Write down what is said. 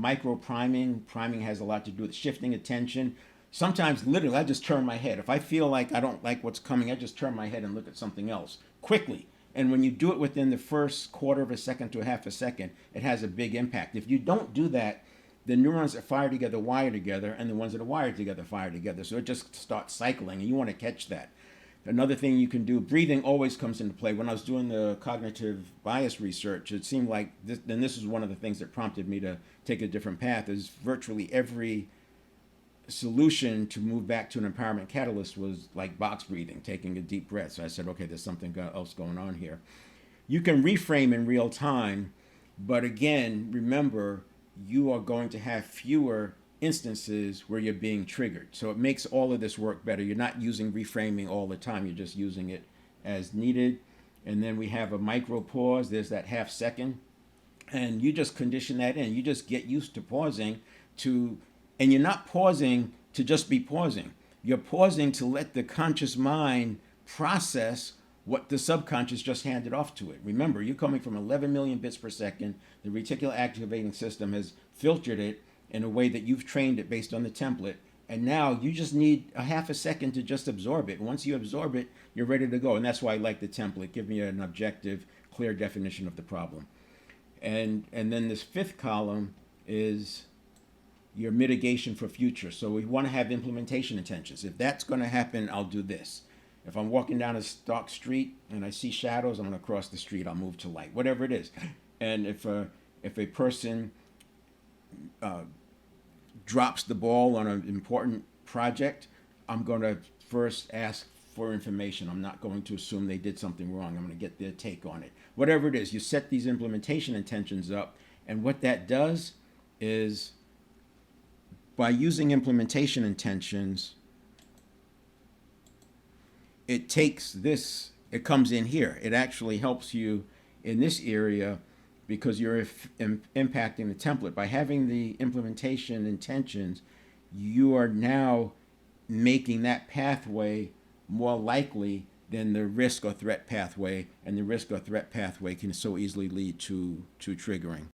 micro priming. Priming has a lot to do with shifting attention. Sometimes, literally, I just turn my head. If I feel like I don't like what's coming, I just turn my head and look at something else quickly. And when you do it within the first quarter of a second to a half a second, it has a big impact. If you don't do that, the neurons that fire together wire together, and the ones that are wired together fire together. So it just starts cycling, and you want to catch that. Another thing you can do, breathing always comes into play. When I was doing the cognitive bias research, it seemed like this, and this is one of the things that prompted me to take a different path, is virtually every solution to move back to an empowerment catalyst was like box breathing, taking a deep breath. So I said, okay, there's something else going on here. You can reframe in real time, but again, remember, you are going to have fewer instances where you're being triggered. So it makes all of this work better. You're not using reframing all the time, you're just using it as needed. And then we have a micro pause, there's that half second. And you just condition that in. You just get used to pausing to, and you're not pausing to just be pausing. You're pausing to let the conscious mind process what the subconscious just handed off to it. Remember, you're coming from 11 million bits per second. The reticular activating system has filtered it in a way that you've trained it based on the template. And now you just need a half a second to just absorb it. Once you absorb it, you're ready to go. And that's why I like the template. Give me an objective, clear definition of the problem. And then this fifth column is your mitigation for future. So we want to have implementation intentions. If that's going to happen, I'll do this. If I'm walking down a dark street and I see shadows, I'm going to cross the street. I'll move to light, whatever it is. And if a person drops the ball on an important project, I'm going to first ask for information. I'm not going to assume they did something wrong. I'm going to get their take on it. Whatever it is, you set these implementation intentions up. And what that does is, by using implementation intentions, it takes this, it comes in here. It actually helps you in this area because you're impacting the template. By having the implementation intentions, you are now making that pathway more likely than the risk or threat pathway, and the risk or threat pathway can so easily lead to triggering.